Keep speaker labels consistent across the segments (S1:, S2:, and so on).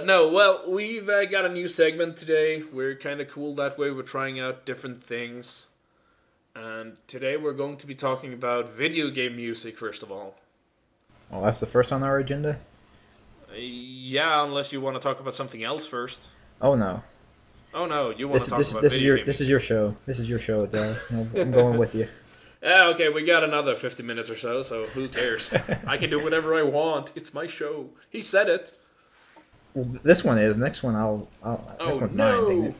S1: No, well, we've got a new segment today. We're kind of cool that way. We're trying out different things. And today we're going to be talking about video game music, first of all.
S2: Well, that's the first on our agenda.
S1: Yeah, unless you want to talk about something else first.
S2: Oh no,
S1: Oh no, you want to talk about
S2: this is
S1: video
S2: your
S1: game
S2: this is
S1: music.
S2: your show. This is your show, Dale. I'm going with you.
S1: Yeah, okay, we got another 50 minutes or so who cares? I can do whatever I want. It's my show. He said it.
S2: Well, this one is. Next one, next
S1: Oh
S2: one's mine. Dang
S1: no!
S2: it.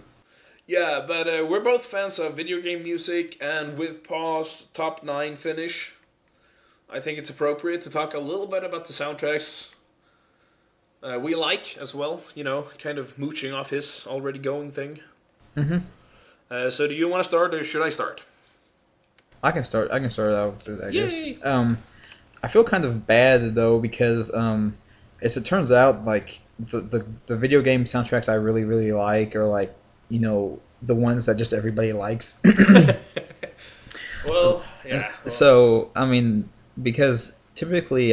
S1: Yeah, but we're both fans of video game music, and with Paul's top 9 finish, I think it's appropriate to talk a little bit about the soundtracks we like as well. You know, kind of mooching off his already going thing. So do you want to start, or should I start?
S2: I can start. I can start out with it, I
S1: Yay!
S2: guess. I feel kind of bad though because as it turns out, like the video game soundtracks I really like are like the ones that just everybody likes.
S1: Well, yeah. Well,
S2: So I mean, because typically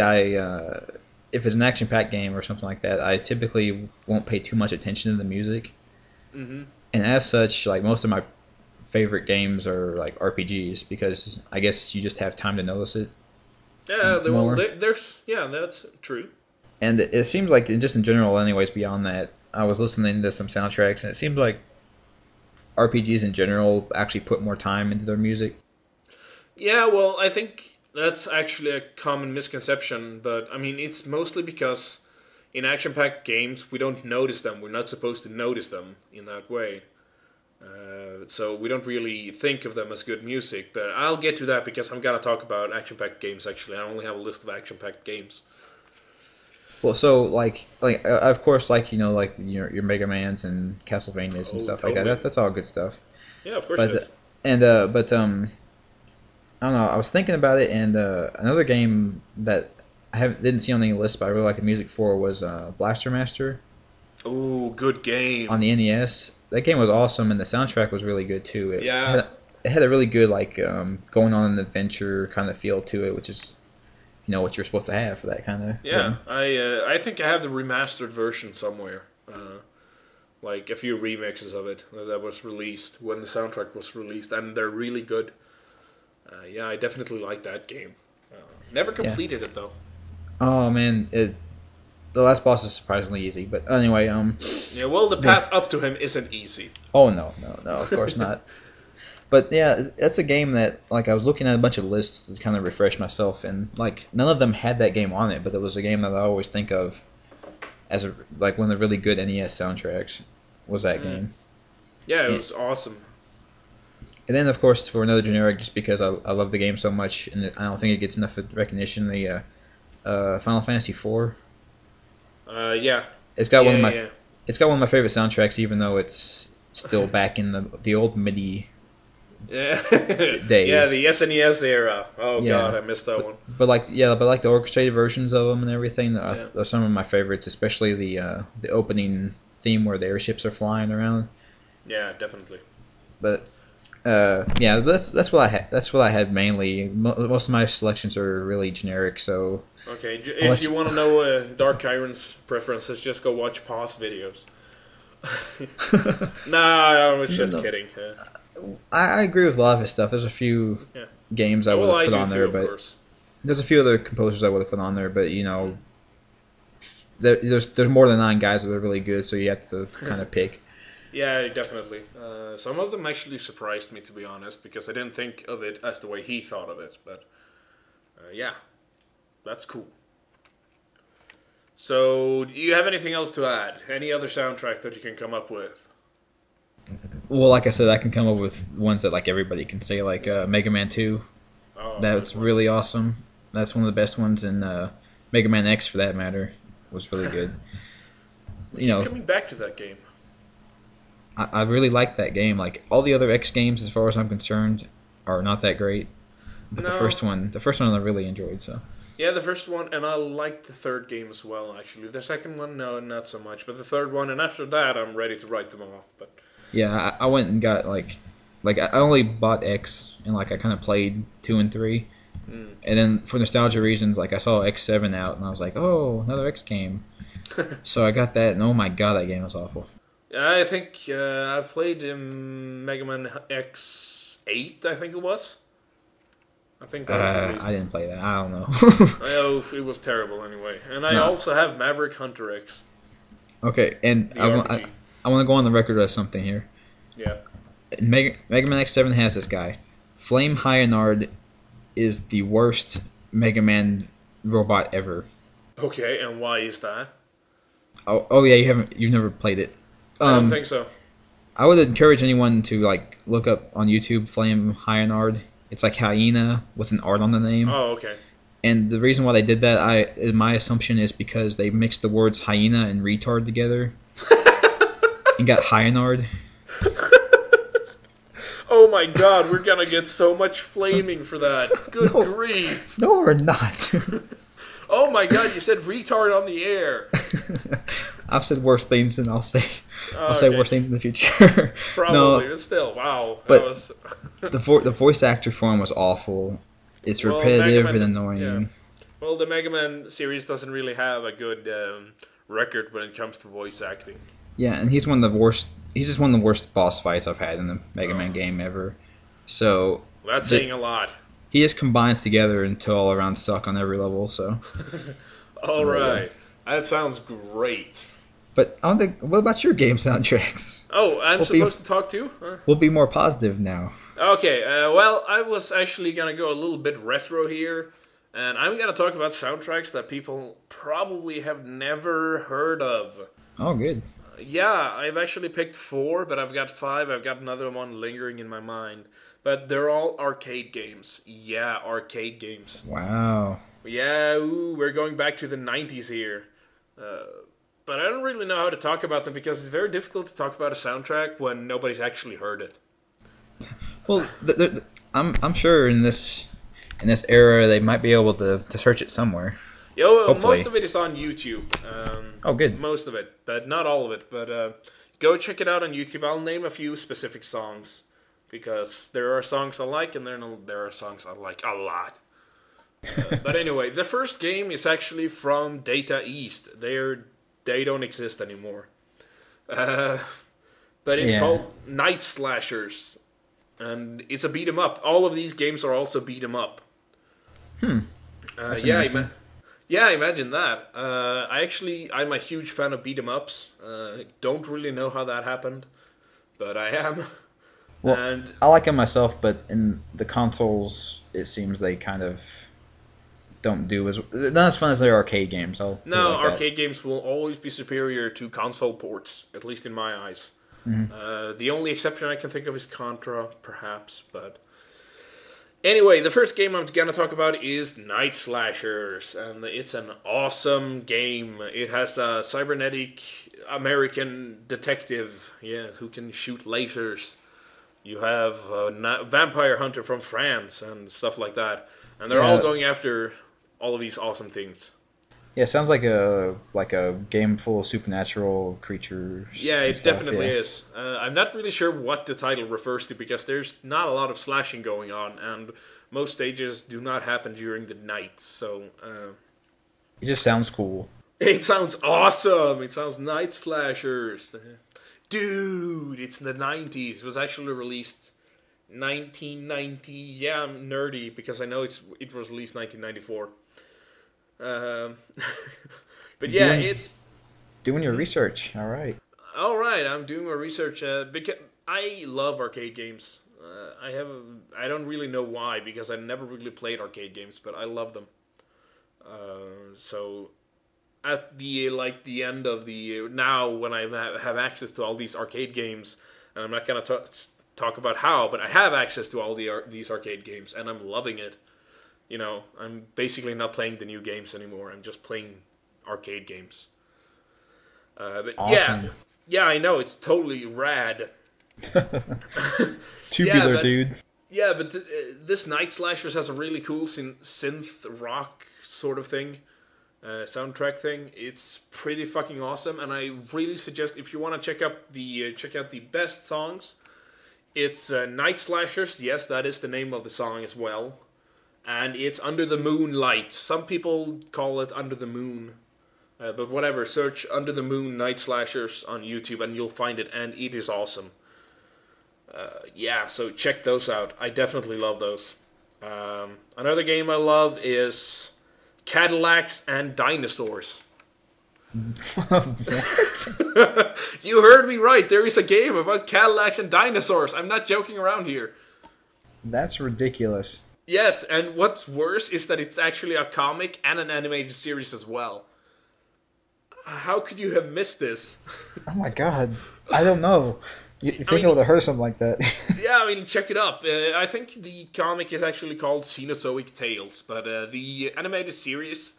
S2: if it's an action-packed game or something like that, I typically won't pay too much attention to the music,
S1: hmm
S2: and as such, like most of my favorite games are like RPGs because I guess you just have time to notice it
S1: yeah,
S2: more.
S1: there's yeah, that's true.
S2: And it seems like just in general, anyways. Beyond that, I was listening to some soundtracks, and it seems like RPGs in general actually put more time into their music.
S1: Yeah, well, I think that's actually a common misconception, but I mean, it's mostly because in action-packed games we don't notice them. We're not supposed to notice them in that way. So we don't really think of them as good music, but I'll get to that because I'm gonna talk about action-packed games. Actually, I only have a list of action-packed games.
S2: Well, so of course, like like your Mega Mans and Castlevanias and
S1: Oh,
S2: stuff like that.
S1: totally.
S2: That's all good stuff.
S1: Yeah, of course it is.
S2: But I don't know. I was thinking about it, and another game that didn't see on any list, but I really like the music for was Blaster Master
S1: Oh, good game.
S2: on the NES. That game was awesome, and the soundtrack was really good too.
S1: Yeah,
S2: It had a really good going on an adventure kind of feel to it, which is what you're supposed to have for that kind of
S1: yeah.
S2: game.
S1: I think I have the remastered version somewhere. Like a few remixes of it that was released when the soundtrack was released, and they're really good. Yeah, I definitely like that game. Never
S2: Yeah.
S1: completed it though.
S2: Oh man, the last boss is surprisingly easy. But anyway,
S1: Yeah, well, the
S2: yeah.
S1: path up to him isn't easy.
S2: Oh no, of course not. But yeah, that's a game that like I was looking at a bunch of lists to kind of refresh myself, and like none of them had that game on it. But it was a game that I always think of as like one of the really good NES soundtracks was that game.
S1: Yeah, it
S2: And,
S1: was awesome.
S2: and then of course for another generic, just because I love the game so much, and I don't think it gets enough recognition. The Final Fantasy IV.
S1: Yeah,
S2: It's got one of
S1: yeah,
S2: my
S1: yeah.
S2: it's got one of my favorite soundtracks, even though it's still back in the old MIDI
S1: Yeah, yeah,
S2: days.
S1: the SNES era. Oh god,
S2: Yeah,
S1: I missed that one.
S2: but like the orchestrated versions of them and everything
S1: Yeah,
S2: are some of my favorites, especially the opening theme where the airships are flying around.
S1: yeah, definitely.
S2: But yeah, that's what I had. That's what I had mainly. Most of my selections are really generic, so
S1: Okay,
S2: I'll
S1: if
S2: let
S1: you
S2: you.
S1: want to know DarkChiron's preferences, just go watch past videos. Nah, I was
S2: You
S1: just
S2: know,
S1: kidding.
S2: I agree with a lot of his stuff. There's a few
S1: Yeah.
S2: games I would
S1: Well,
S2: have
S1: I
S2: put
S1: do
S2: on
S1: too,
S2: there,
S1: of
S2: but
S1: course.
S2: there's a few other composers I would have put on there. But there's more than 9 guys that are really good, so you have to kind of pick.
S1: Yeah, definitely. Some of them actually surprised me, to be honest, because I didn't think of it as the way he thought of it. But yeah, that's cool. So, do you have anything else to add? Any other soundtrack that you can come up with?
S2: Well, like I said, I can come up with ones that like everybody can say, like Mega Man 2.
S1: Oh, good
S2: That's
S1: one.
S2: really awesome. That's one of the best ones, and Mega Man X, for that matter, was really good.
S1: We
S2: You
S1: keep
S2: know,
S1: coming back to that game.
S2: I really like that game. Like all the other X games, as far as I'm concerned, are not that great. But
S1: No.
S2: the first one I really enjoyed. So
S1: Yeah, the first one, and I liked the third game as well, actually. The second one, no, not so much. But the third one, and after that, I'm ready to write them off. But
S2: yeah, I went and got like I only bought X, and like I kind of played 2 and 3,
S1: mm.
S2: and then for nostalgia reasons, like I saw X7 out, and I was like, oh, another X game. So I got that, and oh my god, that game was awful.
S1: I think I played Mega Man X8, I think it was. I think that was released.
S2: I didn't play that. I don't know.
S1: Oh, it was terrible anyway. And I
S2: No.
S1: also have Maverick Hunter X.
S2: Okay, and
S1: The
S2: I want
S1: RPG.
S2: to go on the record as something here.
S1: Yeah.
S2: Mega Man X7 has this guy. Flame Hyanard is the worst Mega Man robot ever.
S1: Okay, and why is that?
S2: Oh yeah, you've never played it.
S1: I don't think so.
S2: I would encourage anyone to like look up on YouTube Flame Hyanard. It's like hyena with an art on the name.
S1: Oh, okay.
S2: And the reason why they did that, my assumption is because they mixed the words hyena and retard together and got Hyanard.
S1: Oh my god, we're gonna get so much flaming for that. Good
S2: No.
S1: grief.
S2: No, we're not.
S1: Oh my god, you said retard on the air.
S2: I've said worse things, and I'll say
S1: Okay.
S2: worse things in the future.
S1: Probably,
S2: No,
S1: but still, wow.
S2: But-
S1: That was...
S2: the voice actor for him was awful. It's
S1: Well,
S2: repetitive
S1: Mega Man-
S2: and annoying.
S1: yeah. Well, the Mega Man series doesn't really have a good record when it comes to voice acting.
S2: Yeah, and he's one of the worst. He's just one of the worst boss fights I've had in the Mega
S1: Oh.
S2: Man game ever. So
S1: That's
S2: The-
S1: saying a lot.
S2: he just combines together into all around suck on every level. So,
S1: All
S2: There you go.
S1: right. That sounds great.
S2: but I don't think. What about your game soundtracks?
S1: Oh, I'm
S2: We'll be-
S1: supposed to talk too? Huh?
S2: We'll be more positive now.
S1: Okay, well, I was actually gonna go a little bit retro here, and I'm gonna talk about soundtracks that people probably have never heard of.
S2: Oh, good.
S1: Yeah, I've actually picked 4, but I've got 5. I've got another one lingering in my mind. But they're all arcade games. Yeah, arcade games.
S2: Wow.
S1: Yeah, ooh, we're going back to the 90s here. But I don't really know how to talk about them because it's very difficult to talk about a soundtrack when nobody's actually heard it.
S2: Well, I'm sure in this era they might be able to search it somewhere.
S1: Yo,
S2: Hopefully.
S1: most of it is on YouTube.
S2: Oh, good.
S1: Most of it, but not all of it. But go check it out on YouTube. I'll name a few specific songs because there are songs I like and there are songs I like a lot. But anyway, the first game is actually from Data East. They don't exist anymore. But it's
S2: Yeah.
S1: called Night Slashers, and it's a beat 'em up. All of these games are also beat 'em up.
S2: That's
S1: Yeah,
S2: interesting.
S1: yeah, imagine that. I'm a huge fan of beat 'em ups. Don't really know how that happened, but I am.
S2: Well,
S1: And
S2: I like them myself, but in the consoles, it seems they kind of don't do as not as fun as their arcade games. I'll put it
S1: no,
S2: like that.
S1: arcade games will always be superior to console ports, at least in my eyes.
S2: Mm-hmm.
S1: The only exception I can think of is Contra, perhaps, but anyway, the first game I'm gonna talk about is Night Slashers, and it's an awesome game. It has a cybernetic American detective, who can shoot lasers. You have a vampire hunter from France and stuff like that, and they're
S2: Yeah.
S1: all going after all of these awesome things.
S2: Yeah, it sounds like a game full of supernatural creatures.
S1: Yeah,
S2: and
S1: it
S2: stuff,
S1: definitely
S2: yeah.
S1: is. I'm not really sure what the title refers to because there's not a lot of slashing going on, and most stages do not happen during the night. So
S2: It just sounds cool.
S1: it sounds awesome. It sounds Night Slashers, dude. It's in the 90s. It was actually released 1990. Yeah, I'm nerdy because I know it was released 1994. But yeah,
S2: Doing-
S1: it's.
S2: Doing your research, all right.
S1: All right, I'm doing my research because I love arcade games. I don't really know why because I never really played arcade games, but I love them. So at the end of the now when I have access to all these arcade games, and I'm not gonna talk about how, but I have access to all these arcade games, and I'm loving it. You know, I'm basically not playing the new games anymore. I'm just playing arcade games. But
S2: Awesome.
S1: yeah, I know it's totally rad.
S2: Tubular,
S1: but-
S2: dude.
S1: Yeah, but this Night Slashers has a really cool synth rock sort of thing, soundtrack thing. It's pretty fucking awesome, and I really suggest if you want to check out the best songs, it's Night Slashers. Yes, that is the name of the song as well, and it's Under the Moonlight. Some people call it Under the Moon. But whatever, search Under the Moon Night Slashers on YouTube and you'll find it, and it is awesome. Yeah, so check those out. I definitely love those. Another game I love is Cadillacs and Dinosaurs.
S2: What?
S1: You heard me right. There is a game about Cadillacs and dinosaurs. I'm not joking around here.
S2: That's ridiculous.
S1: Yes, and what's worse is that it's actually a comic and an animated series as well. How could you have missed this?
S2: Oh my god. I don't know. You think I would have heard something like that?
S1: Yeah, I mean, check it up. I think the comic is actually called Cenozoic Tales, but the animated series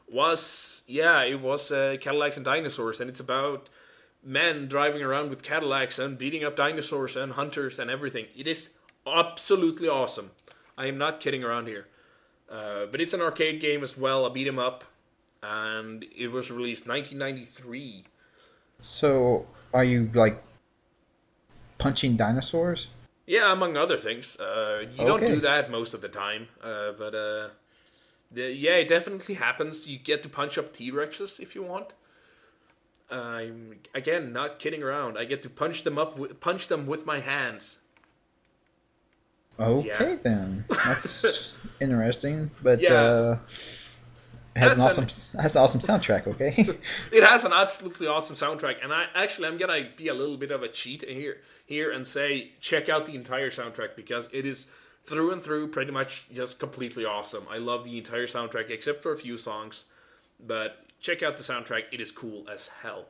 S1: was, Cadillacs and Dinosaurs, and it's about men driving around with Cadillacs and beating up dinosaurs and hunters and everything. It is absolutely awesome. I am not kidding around here. But it's an arcade game as well, a beat 'em up, and it was released 1993.
S2: So, are you, like, punching dinosaurs?
S1: Yeah, among other things. You don't do that most of the time, but it definitely happens. You get to punch up T-Rexes if you want. I'm, again, not kidding around. I get to punch them with my hands.
S2: Okay, then. That's interesting, but
S1: Yeah.
S2: it has an awesome soundtrack, okay?
S1: It has an absolutely awesome soundtrack, and I'm gonna be a little bit of a cheat here and say check out the entire soundtrack, because it is through and through pretty much just completely awesome. I love the entire soundtrack except for a few songs, but check out the soundtrack. It is cool as hell.